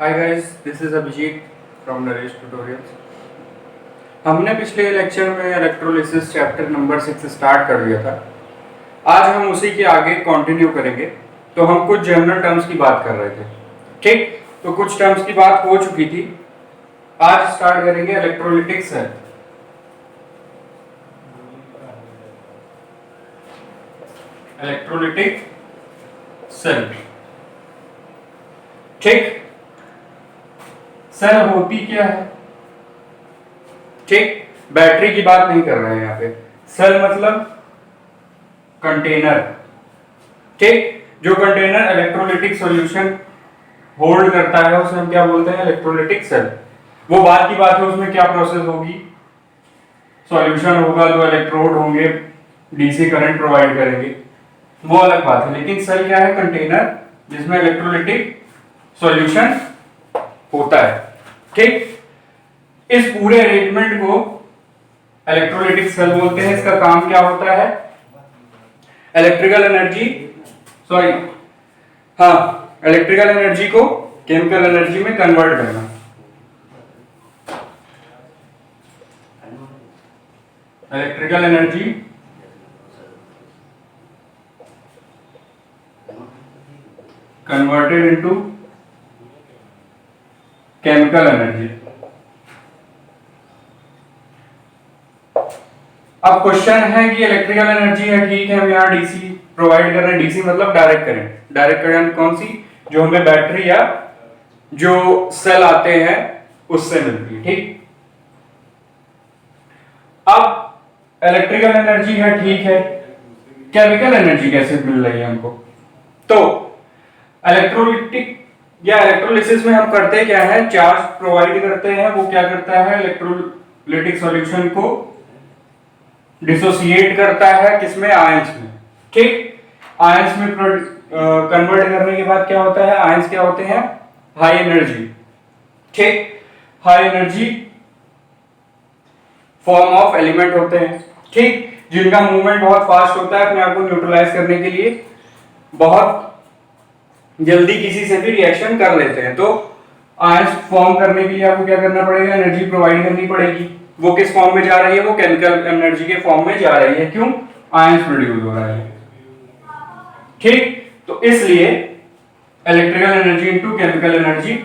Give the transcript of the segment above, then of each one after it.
Hi guys, this is Abhijeet from Naresh tutorials. हमने पिछले lecture में इलेक्ट्रोलिसिस चैप्टर नंबर 6 स्टार्ट कर दिया था। आज हम उसी के आगे कंटिन्यू करेंगे। तो हम कुछ जनरल टर्म्स की बात कर रहे थे, ठीक। तो कुछ टर्म्स की बात हो चुकी थी। आज स्टार्ट करेंगे इलेक्ट्रोलिटिक सेल। इलेक्ट्रोलिटिक सेल, ठीक। सेल होती क्या है, ठीक। बैटरी की बात नहीं कर रहे हैं यहाँ पे। सेल मतलब कंटेनर, ठीक। जो कंटेनर इलेक्ट्रोलिटिक सॉल्यूशन होल्ड करता है उसे हम क्या बोलते हैं, इलेक्ट्रोलिटिक सेल। वो बात की बात है, उसमें क्या प्रोसेस होगी, सॉल्यूशन होगा, जो इलेक्ट्रोड होंगे डीसी करंट प्रोवाइड करेंगे, वो अलग बात है। लेकिन सेल क्या है, कंटेनर जिसमें इलेक्ट्रोलिटिक सॉल्यूशन होता है, ठीक। इस पूरे अरेंजमेंट को इलेक्ट्रोलिटिक सेल बोलते हैं। इसका काम क्या होता है, इलेक्ट्रिकल एनर्जी इलेक्ट्रिकल एनर्जी को केमिकल एनर्जी में कन्वर्ट करना। Electrical energy converted into chemical energy. अब क्वेश्चन है कि इलेक्ट्रिकल एनर्जी है, ठीक है, हम यहाँ डीसी प्रोवाइड कर रहे हैं। डीसी मतलब डायरेक्ट करंट। डायरेक्ट करंट कौन सी, जो हमें बैटरी या जो सेल आते हैं उससे मिलती है, ठीक। अब इलेक्ट्रिकल एनर्जी है, ठीक है, केमिकल एनर्जी कैसे मिल रही है हमको। तो इलेक्ट्रोलिटिक या इलेक्ट्रोलिसिस में हम करते क्या है, चार्ज प्रोवाइड करते हैं। वो क्या करता है, इलेक्ट्रोलिटिक सॉल्यूशन को डिसोसिएट करता है, किसमें, आयंस में, ठीक। आयंस में कन्वर्ट करने के बाद क्या होता है, आयंस क्या होते हैं, हाई एनर्जी, ठीक। High energy form of element होते हैं, ठीक, जिनका मूवमेंट बहुत फास्ट होता है, अपने आप को न्यूट्रलाइज करने के लिए बहुत जल्दी किसी से भी रिएक्शन कर लेते हैं। तो आयंस फॉर्म करने के लिए आपको क्या करना पड़ेगा, एनर्जी प्रोवाइड करनी पड़ेगी। वो किस फॉर्म में जा रही है, वो केमिकल एनर्जी के फॉर्म में जा रही है। क्यों, आयंस प्रोड्यूस हो रहा है, ठीक। तो इसलिए electrical energy into chemical energy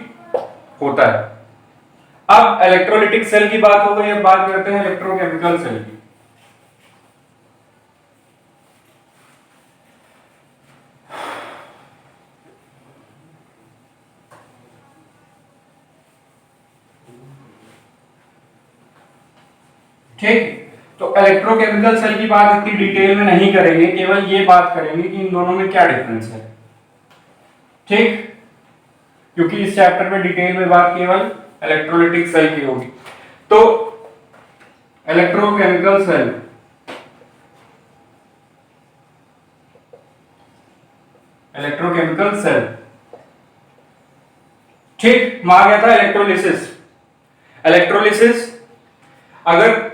होता है। अब इलेक्ट्रोलिटिक सेल की बात हो गई, अब बात करते हैं इलेक्ट्रोकेमिकल सेल की। ठीक, तो इलेक्ट्रोकेमिकल सेल की बात इतनी डिटेल में नहीं करेंगे, केवल ये बात करेंगे कि इन दोनों में क्या डिफरेंस है, ठीक। क्योंकि इस चैप्टर में डिटेल में बात केवल इलेक्ट्रोलिटिक सेल की होगी। तो इलेक्ट्रोकेमिकल सेल, इलेक्ट्रोकेमिकल सेल, ठीक। मार गया था इलेक्ट्रोलिसिस। इलेक्ट्रोलिसिस अगर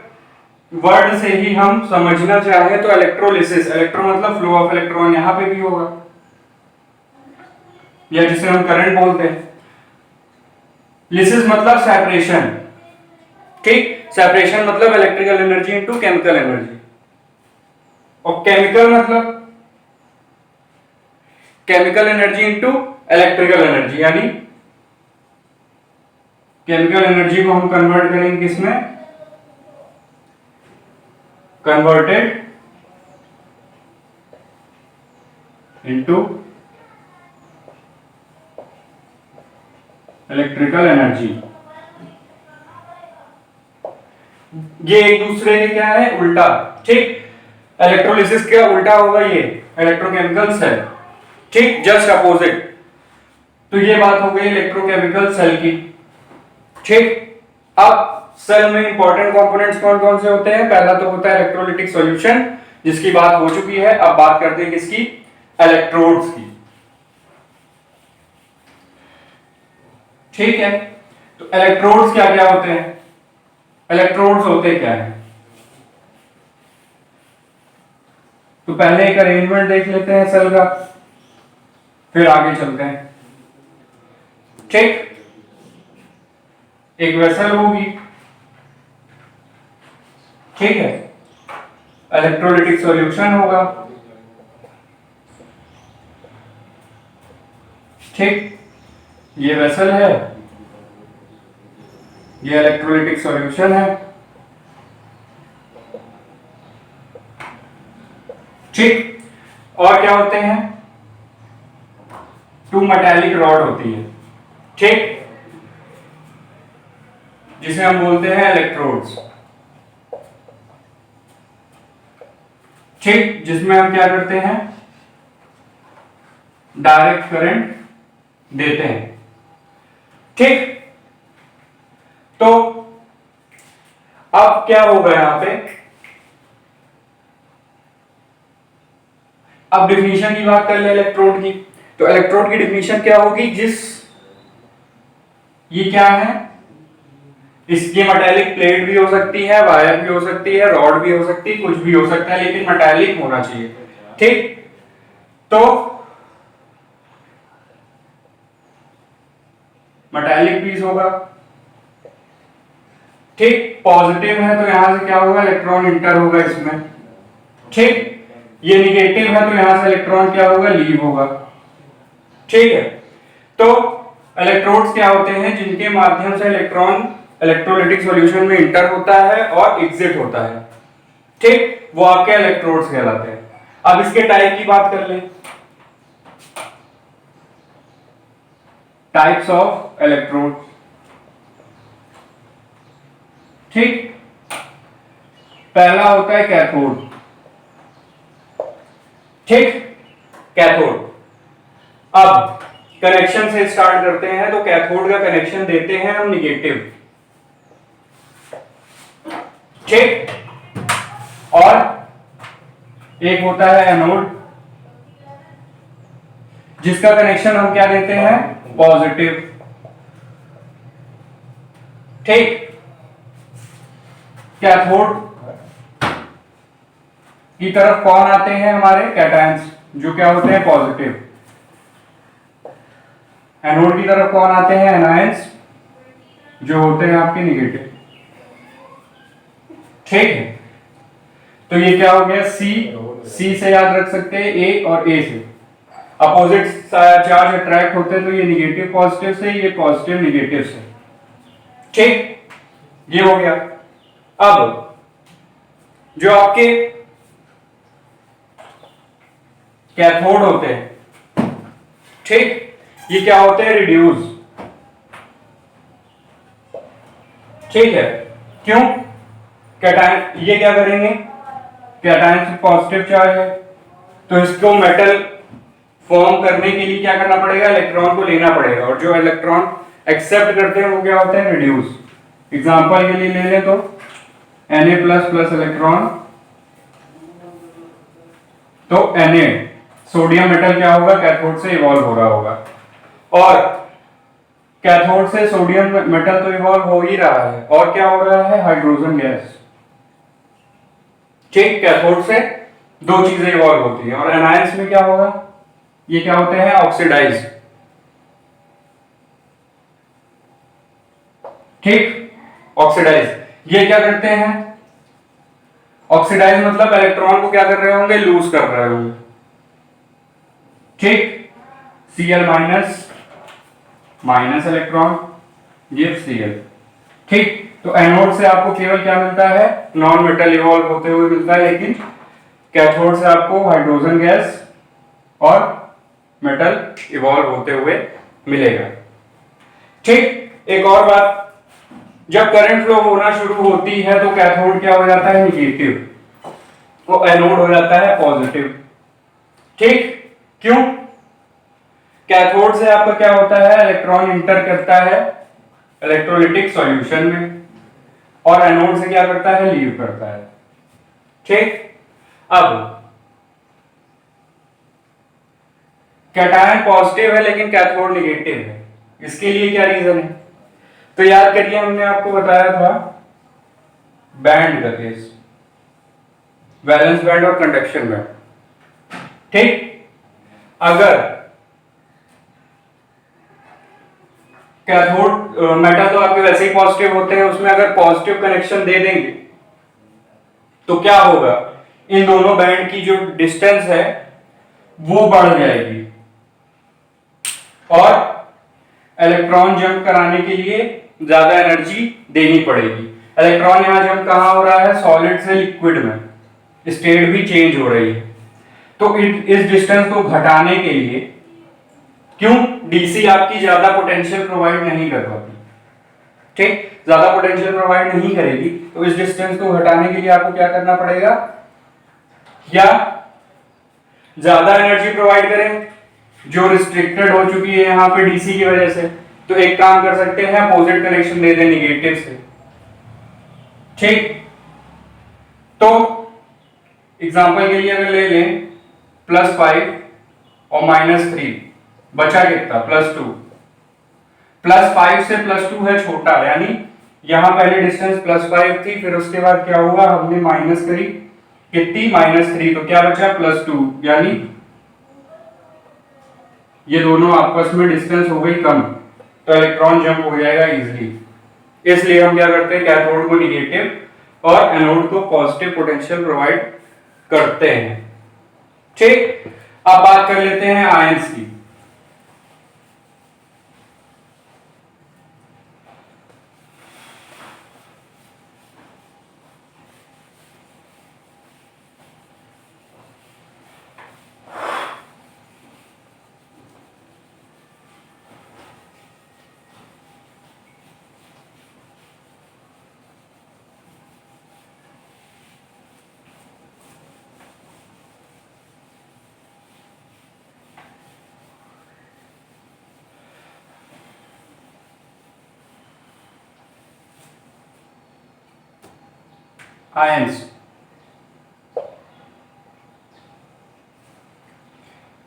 वर्ड से ही हम समझना चाहे तो इलेक्ट्रोलिसिस, इलेक्ट्रो मतलब फ्लो ऑफ इलेक्ट्रॉन, यहां पे भी होगा, या जिसे हम करंट बोलते हैं। लिसिस मतलब सेपरेशन, ठीक। सेपरेशन मतलब electrical energy into chemical energy. और केमिकल मतलब chemical energy into electrical energy, यानी केमिकल एनर्जी को हम कन्वर्ट करेंगे किसमें, कन्वर्टेड इनटू इलेक्ट्रिकल एनर्जी। ये एक दूसरे के क्या है, उल्टा, ठीक। इलेक्ट्रोलिसिस का उल्टा होगा ये इलेक्ट्रोकेमिकल सेल, ठीक, जस्ट अपोजिट। तो ये बात हो गई इलेक्ट्रोकेमिकल सेल की, ठीक। अब सेल में इंपॉर्टेंट कंपोनेंट्स कौन कौन से होते हैं, पहला तो होता है इलेक्ट्रोलिटिक सॉल्यूशन, जिसकी बात हो चुकी है। अब बात करते हैं किसकी, इलेक्ट्रोड्स की, ठीक है। तो इलेक्ट्रोड्स क्या क्या होते हैं, इलेक्ट्रोड्स होते क्या है, तो पहले एक अरेंजमेंट देख लेते हैं सेल का, फिर आगे चलते हैं, ठीक। एक वेसल होगी, ठीक है, इलेक्ट्रोलिटिक सॉल्यूशन होगा, ठीक, ये वेसल है, ये इलेक्ट्रोलिटिक सॉल्यूशन है, ठीक। और क्या होते हैं, टू मेटालिक रॉड होती है, ठीक, जिसे हम बोलते हैं इलेक्ट्रोड्स, ठीक, जिसमें हम क्या करते हैं, डायरेक्ट करंट देते हैं, ठीक। तो अब क्या होगा यहां पे, अब डिफिनीशन की बात कर ले इलेक्ट्रोड की। तो इलेक्ट्रोड की डिफिनीशन क्या होगी, ये क्या है, इसकी मेटालिक प्लेट भी हो सकती है, वायर भी हो सकती है, रॉड भी हो सकती है, कुछ भी हो सकता है, लेकिन मेटालिक होना चाहिए, ठीक। तो मेटालिक पीस होगा, ठीक, पॉजिटिव है तो यहां से क्या होगा, इलेक्ट्रॉन इंटर होगा इसमें, ठीक। ये निगेटिव है तो यहां से इलेक्ट्रॉन क्या होगा, लीव होगा, ठीक है। तो इलेक्ट्रोड्स क्या होते हैं, जिनके माध्यम से इलेक्ट्रॉन इलेक्ट्रोलिटिक सॉल्यूशन में इंटर होता है और एग्जिट होता है, ठीक, वो आपके इलेक्ट्रोड्स कहलाते हैं। अब इसके टाइप की बात कर लें, टाइप्स ऑफ इलेक्ट्रोड, ठीक। पहला होता है कैथोड, ठीक, कैथोड। अब कनेक्शन से स्टार्ट करते हैं, तो कैथोड का कनेक्शन देते हैं हम निगेटिव, ठीक, और एक होता है एनोड, जिसका कनेक्शन हम क्या देते हैं, पॉजिटिव, ठीक। कैथोड की तरफ कौन आते हैं, हमारे कैटायंस, जो क्या होते हैं, पॉजिटिव। एनोड की तरफ कौन आते हैं, एनायंस, जो होते हैं आपके निगेटिव, ठीक है। तो ये क्या हो गया, सी से याद रख सकते हैं, ए और ए से अपोजिट चार्ज अट्रैक्ट होते हैं, तो ये निगेटिव पॉजिटिव से, ये पॉजिटिव निगेटिव से, ठीक, ये हो गया। अब जो आपके कैथोड होते हैं, ठीक, ये क्या होते हैं, रिड्यूस, ठीक है, क्यों, कैटायन, ये क्या करेंगे, कैटायन पॉजिटिव चार्ज है, तो इसको मेटल फॉर्म करने के लिए क्या करना पड़ेगा, इलेक्ट्रॉन को लेना पड़ेगा, और जो इलेक्ट्रॉन एक्सेप्ट करते हैं वो क्या होते हैं, रिड्यूस। एग्जांपल के लिए ले लें तो Na++ इलेक्ट्रॉन, तो Na सोडियम मेटल क्या होगा, कैथोड से इवॉल्व हो रहा होगा, और कैथोड से सोडियम मेटल तो इवॉल्व हो ही रहा है, और क्या हो रहा है, हाइड्रोजन गैस, ठीक। कैथोड से दो चीजें इवॉल्व होती है, और एनायंस में क्या होगा, ये क्या होते हैं, ऑक्सीडाइज, ठीक, ऑक्सीडाइज। ये क्या करते हैं, ऑक्सीडाइज मतलब इलेक्ट्रॉन को क्या कर रहे होंगे, लूज कर रहे होंगे, ठीक। Cl minus electron give Cl, ठीक। तो एनोड से आपको केवल क्या मिलता है, नॉन मेटल इवॉल्व होते हुए मिलता है, लेकिन कैथोड से आपको हाइड्रोजन गैस और मेटल इवॉल्व होते हुए मिलेगा, ठीक। एक और बात, जब करंट फ्लो होना शुरू होती है तो कैथोड क्या हो जाता है, निगेटिव, तो एनोड हो जाता है पॉजिटिव, ठीक। क्यों, कैथोड से आपका क्या होता है, इलेक्ट्रॉन इंटर करता है इलेक्ट्रोलिटिक सॉल्यूशन में, और एनोड से क्या करता है, लीव करता है, ठीक। अब कैटायन पॉजिटिव है लेकिन कैथोड निगेटिव है, इसके लिए क्या रीजन है, तो याद करिए हमने आपको बताया था बैंड का केस, वैलेंस बैंड और कंडक्शन बैंड, ठीक। अगर कैथोड मेटल तो आपके वैसे ही पॉजिटिव होते हैं, उसमें अगर पॉजिटिव कनेक्शन दे देंगे तो क्या होगा, इन दोनों बैंड की जो डिस्टेंस है वो बढ़ जाएगी और इलेक्ट्रॉन जंप कराने के लिए ज्यादा एनर्जी देनी पड़ेगी। इलेक्ट्रॉन यहां जंप कहां हो रहा है, सॉलिड से लिक्विड में, स्टेट भी चेंज हो रही है। तो इस डिस्टेंस को घटाने के लिए, क्यों, डीसी आपकी ज्यादा पोटेंशियल प्रोवाइड नहीं कर पाती, ठीक, ज्यादा पोटेंशियल प्रोवाइड नहीं करेगी, तो इस डिस्टेंस को घटाने के लिए आपको क्या करना पड़ेगा, या ज्यादा एनर्जी प्रोवाइड करें जो रिस्ट्रिक्टेड हो चुकी है यहां पे डीसी की वजह से। तो एक काम कर सकते हैं, अपोजिट कनेक्शन दे दें निगेटिव से, ठीक। तो एग्जांपल के लिए अगर ले लें +5 और -3, बचा कितना, +2। +5 से +2 है छोटा, यानी यहां पहले डिस्टेंस +5 थी, फिर उसके बाद क्या हुआ, हमने माइनस करी, कितनी, -3, तो क्या बचा, +2, यानी ये दोनों आपस में डिस्टेंस हो गई कम, तो इलेक्ट्रॉन जंप हो जाएगा इजीली। इसलिए हम क्या करते हैं, कैथोड को निगेटिव और एनोड को पॉजिटिव पोटेंशियल प्रोवाइड करते हैं, ठीक। अब बात कर लेते हैं आयंस की। आयंस,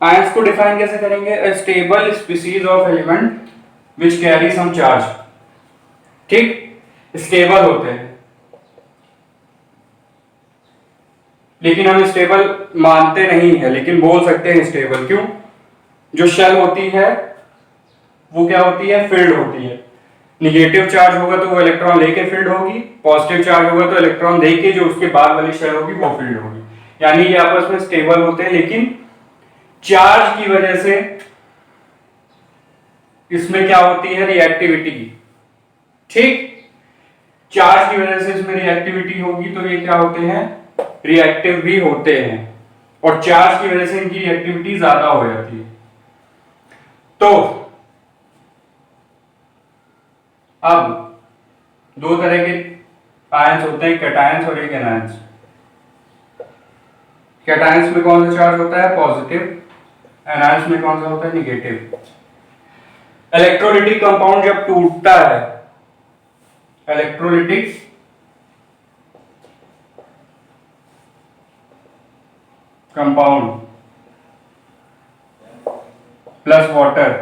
आयंस को डिफाइन कैसे करेंगे, a stable species of element which carry some charge, ठीक, स्टेबल होते हैं, लेकिन हम स्टेबल मानते नहीं है, लेकिन बोल सकते हैं स्टेबल, क्यों, जो शेल होती है वो क्या होती है, फिल्ड होती है, निगेटिव चार्ज होगा तो वो इलेक्ट्रॉन लेके फिल्ड होगी, पॉजिटिव चार्ज होगा तो इलेक्ट्रॉन देके जो उसके बाद वाली शेल होगी वो फिल्ड होगी, यानी ये आपस में स्टेबल होते हैं, लेकिन चार्ज की वजह से इसमें क्या होती है, रिएक्टिविटी, ठीक, चार्ज की वजह से इसमें रिएक्टिविटी होगी, तो ये क्या होते हैं, रिएक्टिव भी होते हैं, और चार्ज की वजह से इनकी रिएक्टिविटी ज्यादा हो जाती है। तो अब दो तरह के आयंस होते हैं, कैटायंस और एक एनायंस। कैटायंस में कौन सा चार्ज होता है, पॉजिटिव, एनायंस में कौन सा होता है, निगेटिव। इलेक्ट्रोलिटिक कंपाउंड जब टूटता है, इलेक्ट्रोलिटिक कंपाउंड प्लस वाटर,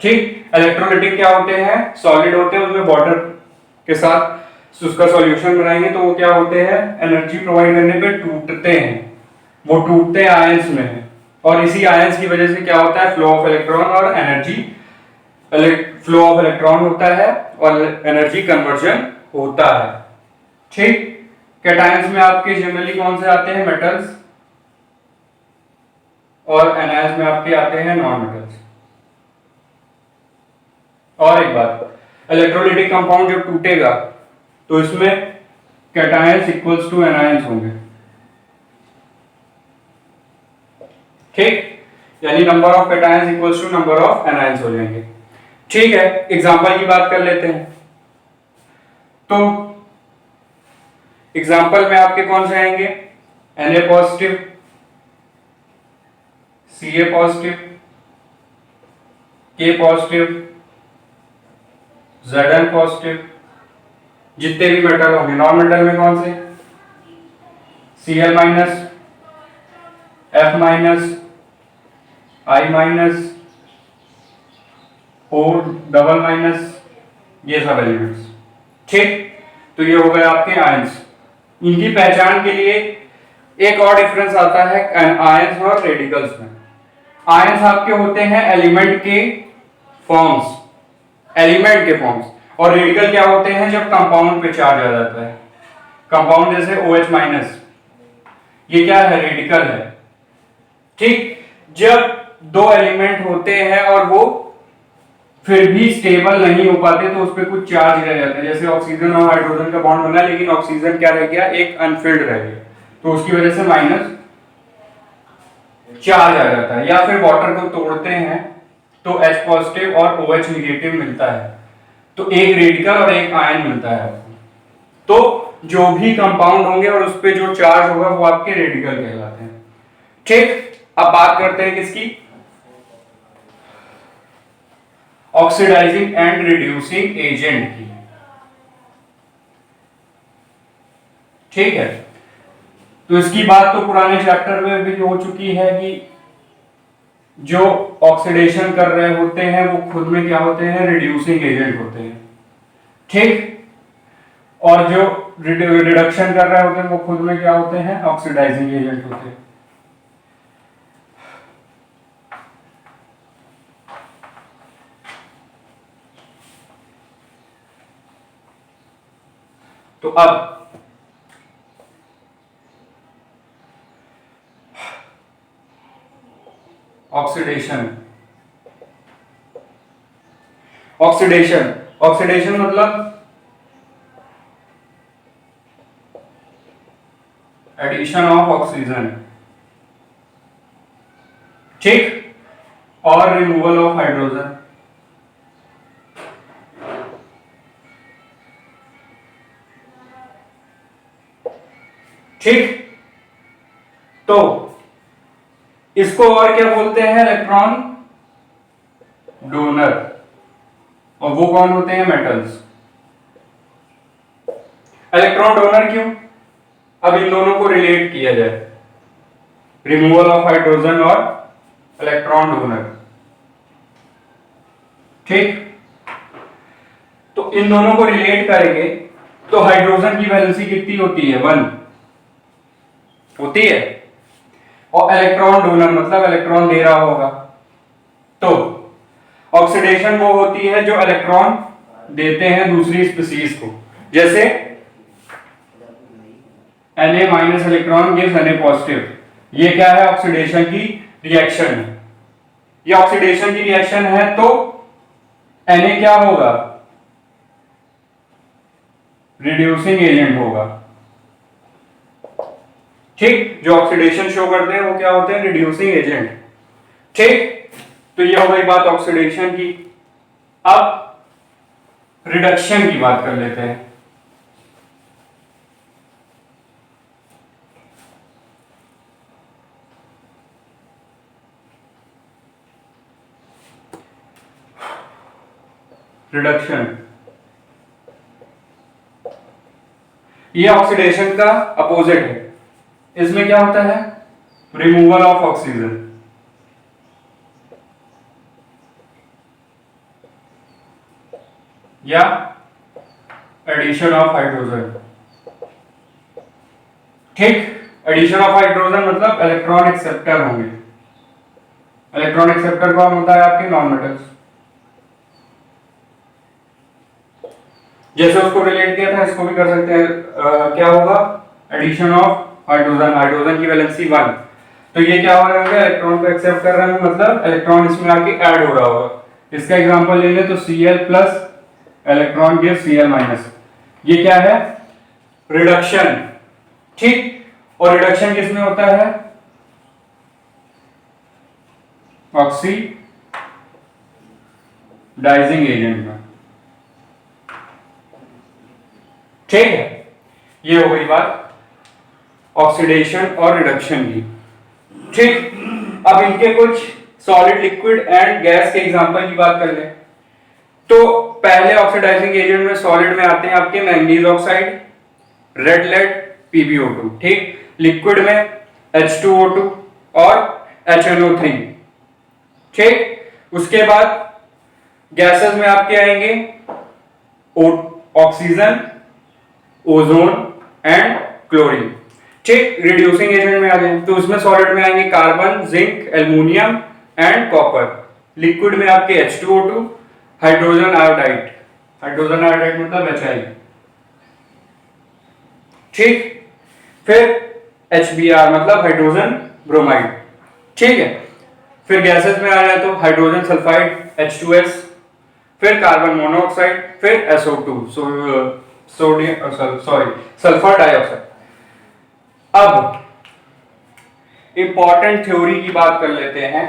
ठीक, इलेक्ट्रोलिटिक क्या होते हैं, सॉलिड होते हैं, उसमें वाटर के साथ उसका सॉल्यूशन बनाएंगे तो वो क्या होते हैं, एनर्जी प्रोवाइड करने पे टूटते हैं, वो टूटते हैं आयंस में है, और इसी आयंस की वजह से क्या होता है, फ्लो ऑफ इलेक्ट्रॉन और एनर्जी, फ्लो ऑफ इलेक्ट्रॉन होता है और एनर्जी कन्वर्जन होता है, ठीक। कैटायंस में आपके जनरली कौन से आते हैं, मेटल्स, और एनायंस में आपके आते हैं नॉन मेटल्स। और एक बात, इलेक्ट्रोलिटिक कंपाउंड जब टूटेगा तो इसमें कैटायंस इक्वल्स टू एनायंस होंगे, ठीक, यानी number of cations equals to number of anions हो जाएंगे, ठीक है। एग्जांपल की बात कर लेते हैं, तो एग्जांपल में आपके कौन से आएंगे, Na positive, Ca positive, K positive, Zn positive, जितने भी मेटल होंगे। नॉन मेटल में कौन से, Cl minus, F minus, I minus, O double minus, ये सब एलिमेंट्स, ठीक। तो ये हो गए आपके आयंस। इनकी पहचान के लिए एक और डिफरेंस आता है आयंस और रेडिकल्स में। आयंस आपके होते हैं एलिमेंट के फॉर्म्स, एलिमेंट के फॉर्म्स। और रेडिकल क्या होते हैं? जब कंपाउंड पे चार्ज आ जाता है। कंपाउंड जैसे OH माइनस, ये क्या है? रेडिकल है। ठीक, जब दो एलिमेंट होते हैं और वो फिर भी स्टेबल नहीं हो पाते तो उस पर कुछ चार्ज रह जाता है। जैसे ऑक्सीजन और हाइड्रोजन का बॉन्ड बना, लेकिन ऑक्सीजन क्या रह गया? एक अनफिल्ड रह गया, तो उसकी वजह से माइनस चार्ज आ जाता है। या फिर वाटर को तोड़ते हैं तो H पॉजिटिव और OH निगेटिव मिलता है, तो एक रेडिकल और एक आयन मिलता है। तो जो भी कंपाउंड होंगे और उस पर जो चार्ज होगा वो आपके रेडिकल कहलाते हैं। ठीक, अब बात करते हैं किसकी? ऑक्सीडाइजिंग एंड रिड्यूसिंग एजेंट की। ठीक है, तो इसकी बात तो पुराने चैप्टर में भी हो चुकी है कि जो ऑक्सीडेशन कर रहे होते हैं वो खुद में क्या होते हैं? रिड्यूसिंग एजेंट होते हैं। ठीक, और जो रिडक्शन कर रहे होते हैं वो खुद में क्या होते हैं? ऑक्सीडाइजिंग एजेंट होते हैं। तो अब ऑक्सीडेशन, ऑक्सीडेशन ऑक्सीडेशन मतलब एडिशन ऑफ ऑक्सीजन, ठीक, और रिमूवल ऑफ हाइड्रोजन। ठीक, तो इसको और क्या बोलते हैं? Electron donor. और वो कौन होते हैं? मेटल्स। इलेक्ट्रॉन डोनर क्यों? अब इन दोनों को रिलेट किया जाए, रिमूवल ऑफ हाइड्रोजन और इलेक्ट्रॉन डोनर। ठीक, तो इन दोनों को रिलेट करेंगे तो हाइड्रोजन की वैलेंसी कितनी होती है? 1 होती है। और इलेक्ट्रॉन डोनर मतलब इलेक्ट्रॉन दे रहा होगा। तो ऑक्सीडेशन वो होती है जो इलेक्ट्रॉन देते हैं दूसरी स्पीशीज को। जैसे Na minus electron gives Na positive, ये क्या है? ऑक्सीडेशन की रिएक्शन है। ये ऑक्सीडेशन की रिएक्शन है तो Na क्या होगा? रिड्यूसिंग एजेंट होगा। ठीक, जो ऑक्सीडेशन शो करते हैं वो क्या होते हैं? Reducing agent. ठीक, तो ये हो गई बात ऑक्सीडेशन की। अब रिडक्शन की बात कर लेते हैं। रिडक्शन, ये ऑक्सीडेशन का अपोजिट है। इसमें क्या होता है? Removal of oxygen. या एडिशन ऑफ हाइड्रोजन। ठीक, एडिशन ऑफ हाइड्रोजन मतलब इलेक्ट्रॉन एक्सेप्टर होंगे। इलेक्ट्रॉन एक्सेप्टर कौन होता है? आपके नॉन मेटल्स। जैसे उसको रिलेट किया था इसको भी कर सकते हैं। क्या होगा? एडिशन ऑफ हाइड्रोजन, हाइड्रोजन की वैलेंसी 1, तो ये क्या हो रहा है? इलेक्ट्रॉन को एक्सेप्ट कर रहा है, मतलब इलेक्ट्रॉन इसमें आके ऐड हो रहा होगा। इसका एग्जांपल ले लें तो Cl plus electron give Cl minus, ये क्या है? रिडक्शन। ठीक, और रिडक्शन किसमें होता है? ऑक्सीडाइजिंग एजेंट में। ठीक है, ये हो गई बात ऑक्सीडेशन और रिडक्शन की। ठीक, अब इनके कुछ सॉलिड, लिक्विड एंड गैस के एग्जांपल की बात कर लें। तो पहले ऑक्सीडाइजिंग एजेंट में सॉलिड में आते हैं आपके manganese oxide, red lead, PbO2। ठीक, लिक्विड में H2O2 और HNO3। ठीक, उसके बाद गैसेस में आपके आएंगे ऑक्सीजन, ओजोन एंड क्लोरीन। ठीक, रिड्यूसिंग एजेंट में आ गए तो उसमें सॉलिड में आएंगे carbon, zinc, aluminium and copper. Liquid में आपके H2O2, hydrogen iodide, hydrogen iodide मतलब HI, ठीक। फिर HBr मतलब हाइड्रोजन ब्रोमाइड, ठीक है। फिर गैसेस में आ जाए तो हाइड्रोजन सल्फाइड H2S, फिर कार्बन मोनोऑक्साइड, फिर SO2 सोडियम सल्फर डाइऑक्साइड। अब इंपॉर्टेंट थ्योरी की बात कर लेते हैं,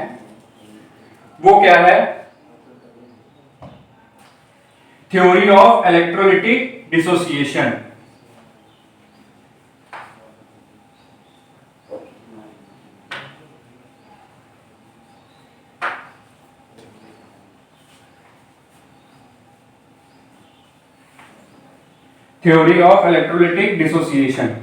वो क्या है? Theory of electrolytic dissociation. Theory of electrolytic dissociation.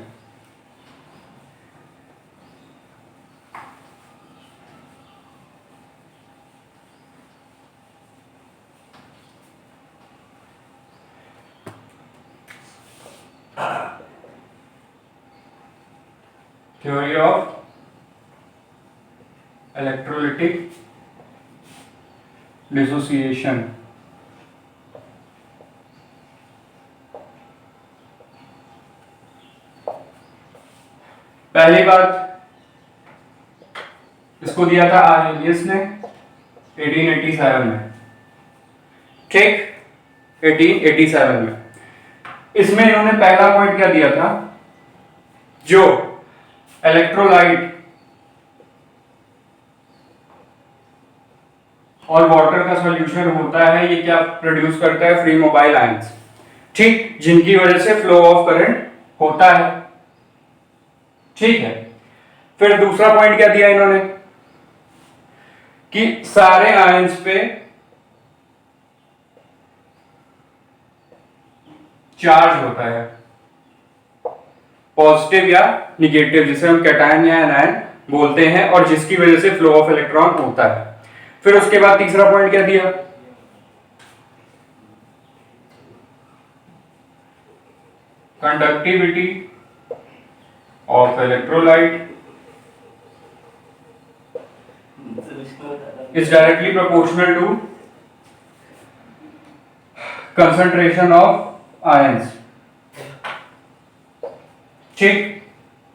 Theory of electrolytic dissociation. पहली बात, इसको दिया था आर्हेनियस ने 1887 में, ठीक, 1887 में। इसमें इन्होंने पहला पॉइंट क्या दिया था? जो इलेक्ट्रोलाइट और वाटर का सॉल्यूशन होता है, ये क्या प्रोड्यूस करता है? फ्री मोबाइल आयंस, ठीक, जिनकी वजह से फ्लो ऑफ करंट होता है, ठीक है। फिर दूसरा पॉइंट क्या दिया इन्होंने? कि सारे आयंस पे चार्ज होता है, पॉजिटिव या निगेटिव, जिसे हम कैटायन या एनायन बोलते हैं, और जिसकी वजह से फ्लो ऑफ इलेक्ट्रॉन होता है। फिर उसके बाद तीसरा पॉइंट क्या दिया? Conductivity of electrolyte is directly proportional to concentration of ions, ठीक,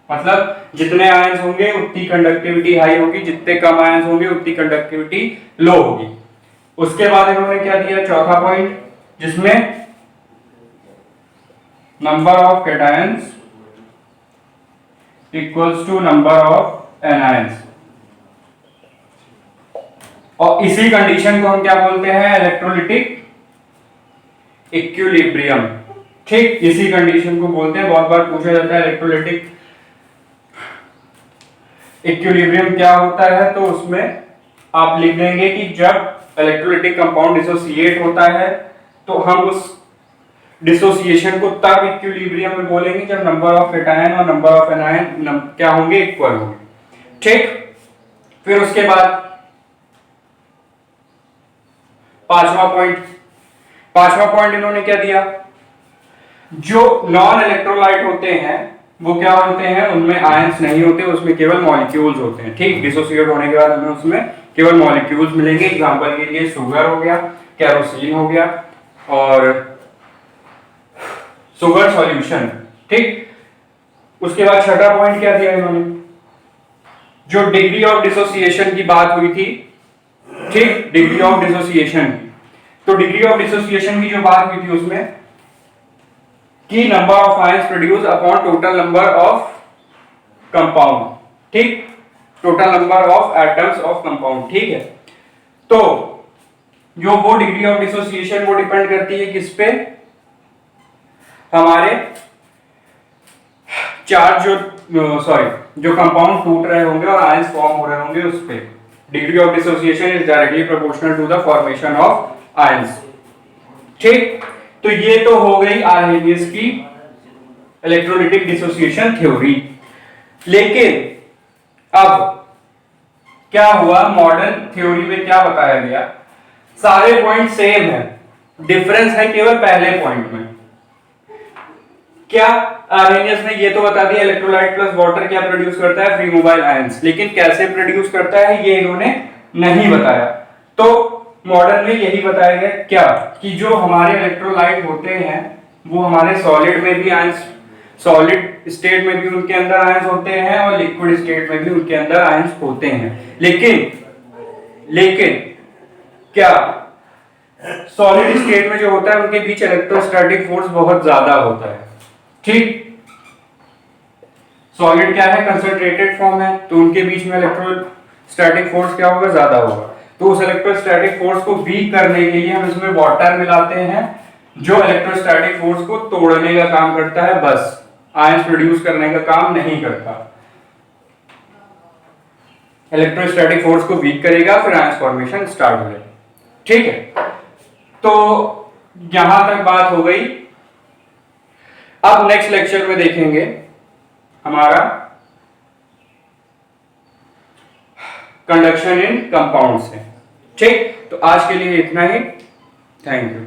मतलब जितने आयंस होंगे उतनी कंडक्टिविटी हाई होगी, जितने कम आयंस होंगे उतनी कंडक्टिविटी लो होगी। उसके बाद इन्होंने क्या दिया? चौथा पॉइंट, जिसमें number of cations equals to number of anions, और इसी कंडीशन को हम क्या बोलते हैं? इलेक्ट्रोलिटिक इक्विलिब्रियम, ठीक, इसी कंडीशन को बोलते हैं। बहुत बार पूछा जाता है इलेक्ट्रोलिटिक इक्विलिब्रियम क्या होता है, तो उसमें आप लिख देंगे कि जब इलेक्ट्रोलिटिक कंपाउंड डिसोसिएट होता है तो हम उस डिसोसिएशन को तब इक्विलिब्रियम में बोलेंगे जब नंबर ऑफ कैटायन और नंबर ऑफ एनायन क्या होंगे? इक्वल होंगे, ठीक। फिर उसके बाद पांचवा पॉइंट इन्होंने क्या दिया? जो नॉन इलेक्ट्रोलाइट होते हैं वो क्या होते हैं? उनमें आयंस नहीं होते, उसमें केवल मॉलिक्यूल्स होते हैं, ठीक। डिसोसिएट होने के बाद हमें उसमें केवल मॉलिक्यूल्स मिलेंगे। एग्जांपल के लिए शुगर हो गया, केरोसिन हो गया, और शुगर सॉल्यूशन, ठीक। उसके बाद छठा पॉइंट क्या दिया इन्होंने? जो डिग्री ऑफ डिसोसिएशन की बात हुई थी, ठीक, डिग्री ऑफ डिसोसिएशन, तो डिग्री ऑफ डिसोसिएशन की जो बात हुई थी उसमें कि number of ions produce upon total number of compound, ठीक, total number of atoms of compound, ठीक है। तो जो वो डिग्री ऑफ डिसोसिएशन वो डिपेंड करती है किस पे? हमारे चार्ज जो कंपाउंड टूट रहे होंगे और आयंस फॉर्म हो रहे होंगे उस पे। Degree of dissociation is directly proportional to the formation of ions, ठीक। तो ये तो हो गई आर्हेनियस की इलेक्ट्रोलिटिक डिसोसिएशन थ्योरी। लेकिन अब क्या हुआ? मॉडर्न थ्योरी में क्या बताया गया? सारे पॉइंट सेम है, डिफरेंस है केवल पहले पॉइंट में। क्या? आर्हेनियस ने ये तो बता दिया इलेक्ट्रोलाइट प्लस वाटर क्या प्रोड्यूस करता है? फ्री मोबाइल आयंस, लेकिन कैसे प्रोड्यूस करता है ये इन्होंने नहीं बताया। तो मॉडल में यही बताया गया क्या कि जो हमारे इलेक्ट्रोलाइट होते हैं वो हमारे सॉलिड में भी आयंस, सॉलिड स्टेट में भी उनके अंदर आयंस होते हैं और लिक्विड स्टेट में भी उनके अंदर आयंस होते हैं। लेकिन क्या सॉलिड स्टेट में जो होता है उनके बीच इलेक्ट्रोस्टैटिक फोर्स बहुत ज्यादा होता है। ठीक, सॉलिड क्या है, कंसंट्रेटेड फॉर्म है, तो उनके बीच में इलेक्ट्रोस्टैटिक फोर्स क्या होगा, ज्यादा होगा। तो उस इलेक्ट्रोस्टैटिक फोर्स को वीक करने के लिए हम इसमें वाटर मिलाते हैं जो इलेक्ट्रोस्टैटिक फोर्स को तोड़ने का काम करता है, बस आयंस प्रोड्यूस करने का काम नहीं करता। इलेक्ट्रोस्टैटिक फोर्स को वीक करेगा, फिर आयंस फॉर्मेशन स्टार्ट हो जाएगा। ठीक है, तो यहां तक बात हो गई। अब नेक्स्ट लेक्चर में देखेंगे हमारा कंडक्शन इन कंपाउंड्स है। ठीक, तो आज के लिए इतना ही। Thank you.